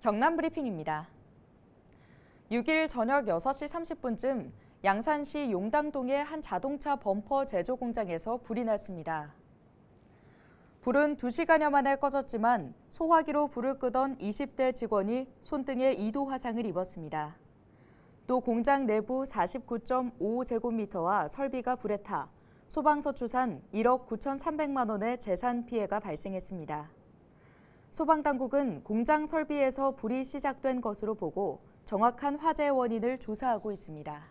경남 브리핑입니다. 6일 저녁 6시 30분쯤 양산시 용당동의 한 자동차 범퍼 제조 공장에서 불이 났습니다. 불은 2시간여 만에 꺼졌지만 소화기로 불을 끄던 20대 직원이 손등에 2도 화상을 입었습니다. 또 공장 내부 49.55제곱미터와 설비가 불에 타 소방서 추산 1억 9,300만 원의 재산 피해가 발생했습니다. 소방당국은 공장 설비에서 불이 시작된 것으로 보고 정확한 화재 원인을 조사하고 있습니다.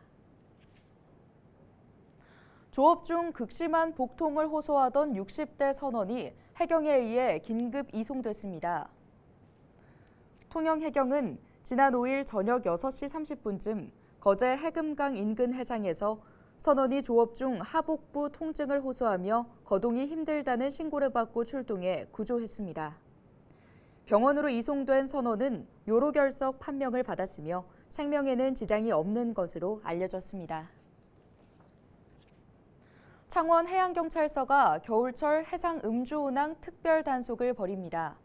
조업 중 극심한 복통을 호소하던 60대 선원이 해경에 의해 긴급 이송됐습니다. 통영해경은 지난 5일 저녁 6시 30분쯤 거제 해금강 인근 해상에서 선원이 조업 중 하복부 통증을 호소하며 거동이 힘들다는 신고를 받고 출동해 구조했습니다. 병원으로 이송된 선원은 요로결석 판명을 받았으며 생명에는 지장이 없는 것으로 알려졌습니다. 창원 해양경찰서가 겨울철 해상 음주운항 특별 단속을 벌입니다.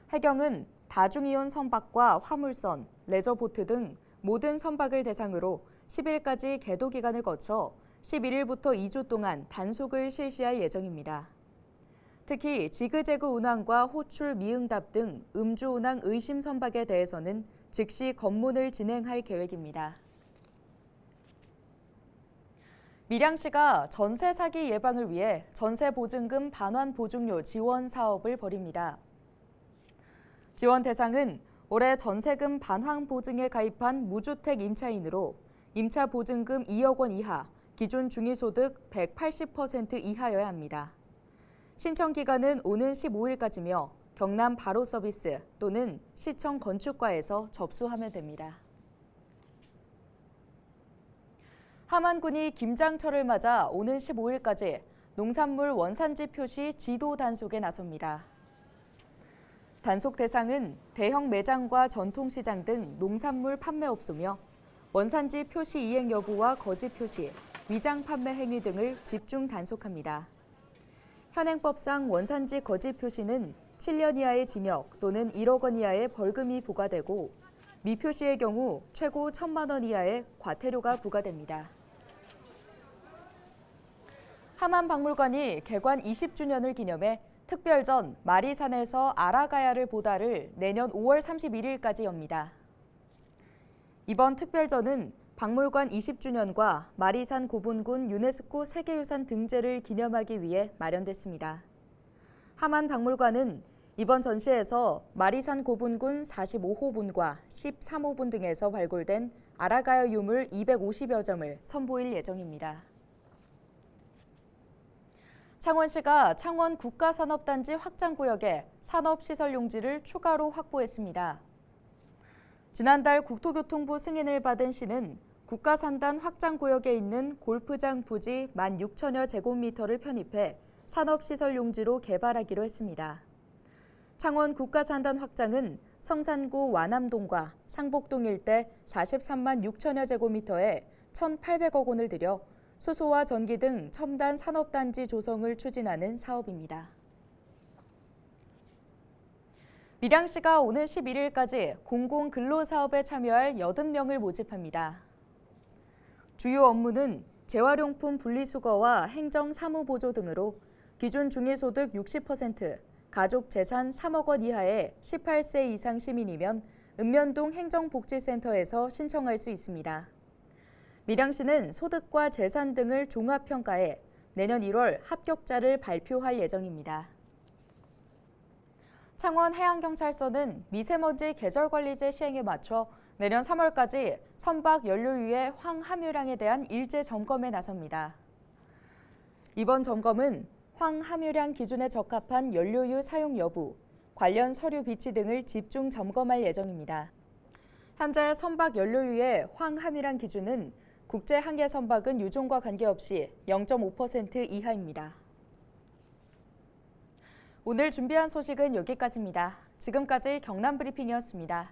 해경은 다중이온 선박과 화물선, 레저보트 등 모든 선박을 대상으로 10일까지 계도 기간을 거쳐 11일부터 2주 동안 단속을 실시할 예정입니다. 특히 지그재그 운항과 호출 미응답 등 음주운항 의심 선박에 대해서는 즉시 검문을 진행할 계획입니다. 밀양시가 전세 사기 예방을 위해 전세보증금 반환 보증료 지원 사업을 벌입니다. 지원 대상은 올해 전세금 반환 보증에 가입한 무주택 임차인으로 임차 보증금 2억 원 이하, 기준 중위소득 180% 이하여야 합니다. 신청 기간은 오는 15일까지며 경남 바로 서비스 또는 시청 건축과에서 접수하면 됩니다. 함안군이 김장철을 맞아 오는 15일까지 농산물 원산지 표시 지도 단속에 나섭니다. 단속 대상은 대형 매장과 전통시장 등 농산물 판매업소며 원산지 표시 이행 여부와 거짓 표시, 위장 판매 행위 등을 집중 단속합니다. 현행법상 원산지 거짓 표시는 7년 이하의 징역 또는 1억 원 이하의 벌금이 부과되고 미표시의 경우 최고 1,000만 원 이하의 과태료가 부과됩니다. 함안박물관이 개관 20주년을 기념해 특별전 마리산에서 아라가야를 보다를 내년 5월 31일까지 엽니다. 이번 특별전은 박물관 20주년과 마리산 고분군 유네스코 세계유산 등재를 기념하기 위해 마련됐습니다. 함안박물관은 이번 전시에서 마리산 고분군 45호분과 13호분 등에서 발굴된 아라가야 유물 250여 점을 선보일 예정입니다. 창원시가 창원 국가산업단지 확장구역에 산업시설용지를 추가로 확보했습니다. 지난달 국토교통부 승인을 받은 시는 국가산단 확장구역에 있는 골프장 부지 16,000여 제곱미터를 편입해 산업시설용지로 개발하기로 했습니다. 창원 국가산단 확장은 성산구 완암동과 상복동 일대 43만 6천여 제곱미터에 1,800억 원을 들여 수소와 전기 등 첨단 산업단지 조성을 추진하는 사업입니다. 밀양시가 오는 11일까지 공공근로사업에 참여할 80명을 모집합니다. 주요 업무는 재활용품 분리수거와 행정사무보조 등으로 기준 중위소득 60%, 가족재산 3억 원 이하의 18세 이상 시민이면 읍면동 행정복지센터에서 신청할 수 있습니다. 밀양시는 소득과 재산 등을 종합평가해 내년 1월 합격자를 발표할 예정입니다. 창원 해양경찰서는 미세먼지 계절관리제 시행에 맞춰 내년 3월까지 선박 연료유의 황함유량에 대한 일제 점검에 나섭니다. 이번 점검은 황함유량 기준에 적합한 연료유 사용 여부, 관련 서류 비치 등을 집중 점검할 예정입니다. 현재 선박 연료유의 황함유량 기준은 국제 한계 선박은 유종과 관계없이 0.5% 이하입니다. 오늘 준비한 소식은 여기까지입니다. 지금까지 경남 브리핑이었습니다.